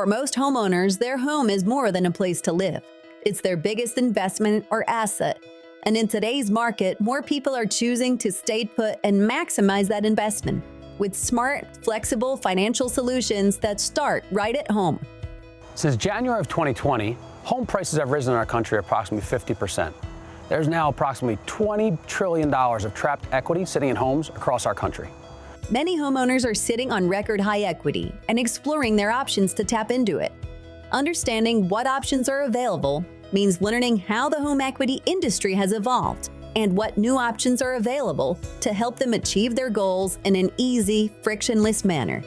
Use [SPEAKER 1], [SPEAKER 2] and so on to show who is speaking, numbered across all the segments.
[SPEAKER 1] For most homeowners, their home is more than a place to live. It's their biggest investment or asset. And in today's market, more people are choosing to stay put and maximize that investment with smart, flexible financial solutions that start right at home.
[SPEAKER 2] Since January of 2020, home prices have risen in our country approximately 50%. There's now approximately $20 trillion of trapped equity sitting in homes across our country.
[SPEAKER 1] Many homeowners are sitting on record high equity and exploring their options to tap into it. Understanding what options are available means learning how the home equity industry has evolved and what new options are available to help them achieve their goals in an easy, frictionless manner.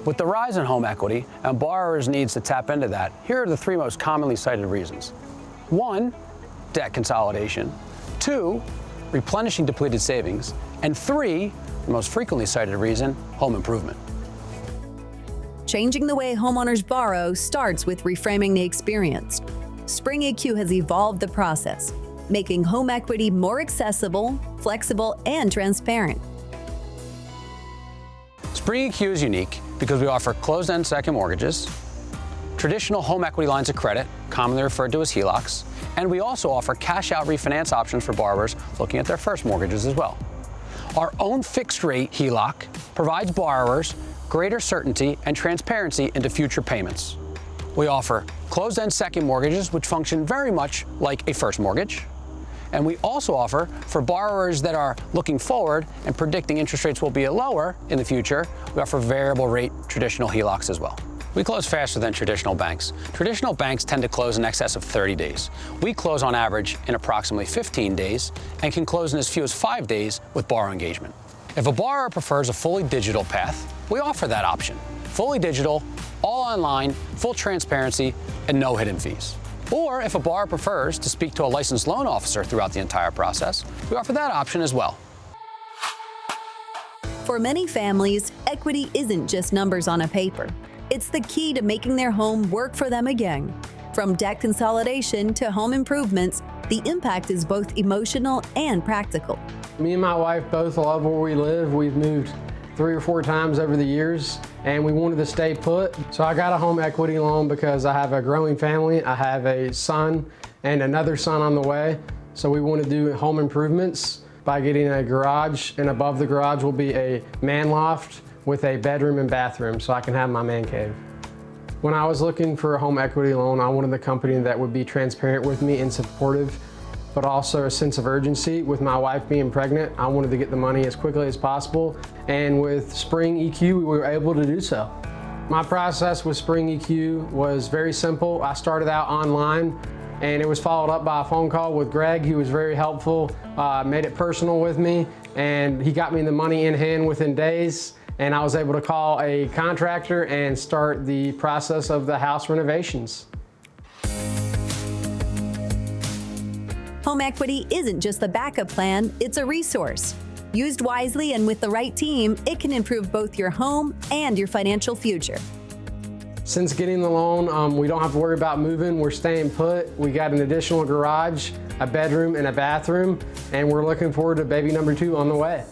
[SPEAKER 2] With the rise in home equity and borrowers' needs to tap into that, here are the three most commonly cited reasons. 1, debt consolidation. 2, replenishing depleted savings. And 3, the most frequently cited reason, home improvement.
[SPEAKER 1] Changing the way homeowners borrow starts with reframing the experience. Spring EQ has evolved the process, making home equity more accessible, flexible, and transparent.
[SPEAKER 2] Spring EQ is unique because we offer closed-end second mortgages, traditional home equity lines of credit, commonly referred to as HELOCs, and we also offer cash-out refinance options for borrowers looking at their first mortgages as well. Our own fixed-rate HELOC provides borrowers greater certainty and transparency into future payments. We offer closed-end second mortgages, which function very much like a first mortgage. And we also offer, for borrowers that are looking forward and predicting interest rates will be lower in the future, we offer variable rate traditional HELOCs as well. We close faster than traditional banks. Traditional banks tend to close in excess of 30 days. We close on average in approximately 15 days and can close in as few as 5 days with borrower engagement. If a borrower prefers a fully digital path, we offer that option. Fully digital, all online, full transparency, and no hidden fees. Or if a borrower prefers to speak to a licensed loan officer throughout the entire process, we offer that option as well.
[SPEAKER 1] For many families, equity isn't just numbers on a paper. It's the key to making their home work for them again. From debt consolidation to home improvements, the impact is both emotional and practical.
[SPEAKER 3] Me and my wife both love where we live. We've moved 3 or 4 times over the years, and we wanted to stay put. So I got a home equity loan because I have a growing family. I have a son and another son on the way. So we want to do home improvements by getting a garage, and above the garage will be a man loft with a bedroom and bathroom so I can have my man cave. When I was looking for a home equity loan, I wanted a company that would be transparent with me and supportive, but also a sense of urgency. With my wife being pregnant, I wanted to get the money as quickly as possible, and with Spring EQ, we were able to do so. My process with Spring EQ was very simple. I started out online, and it was followed up by a phone call with Greg. He was very helpful, made it personal with me, and he got me the money in hand within days, and I was able to call a contractor and start the process of the house renovations.
[SPEAKER 1] Home equity isn't just the backup plan, it's a resource. Used wisely and with the right team, it can improve both your home and your financial future.
[SPEAKER 3] Since getting the loan, we don't have to worry about moving. We're staying put. We got an additional garage, a bedroom, and a bathroom, and we're looking forward to baby number 2 on the way.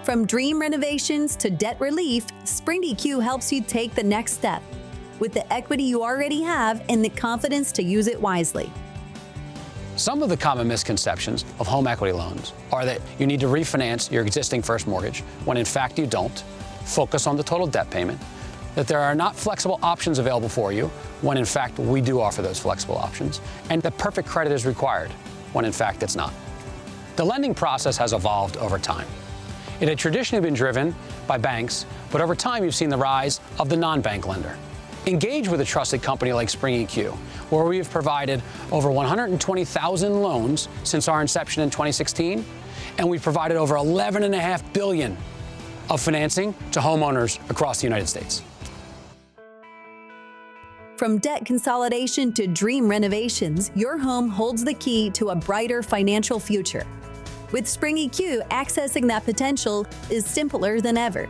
[SPEAKER 1] From dream renovations to debt relief, Spring EQ helps you take the next step with the equity you already have and the confidence to use it wisely.
[SPEAKER 2] Some of the common misconceptions of home equity loans are that you need to refinance your existing first mortgage when in fact you don't. Focus on the total debt payment. That there are not flexible options available for you when in fact we do offer those flexible options. And that perfect credit is required when in fact it's not. The lending process has evolved over time. It had traditionally been driven by banks, but over time you've seen the rise of the non-bank lender. Engage with a trusted company like Spring EQ, where we've provided over 120,000 loans since our inception in 2016, and we've provided over $11.5 billion of financing to homeowners across the United States.
[SPEAKER 1] From debt consolidation to dream renovations, your home holds the key to a brighter financial future. With Spring EQ, accessing that potential is simpler than ever.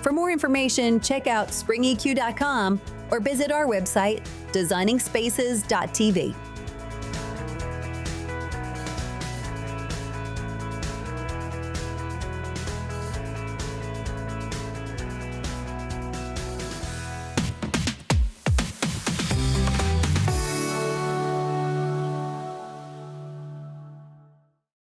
[SPEAKER 1] For more information, check out springeq.com or visit our website, designingspaces.tv.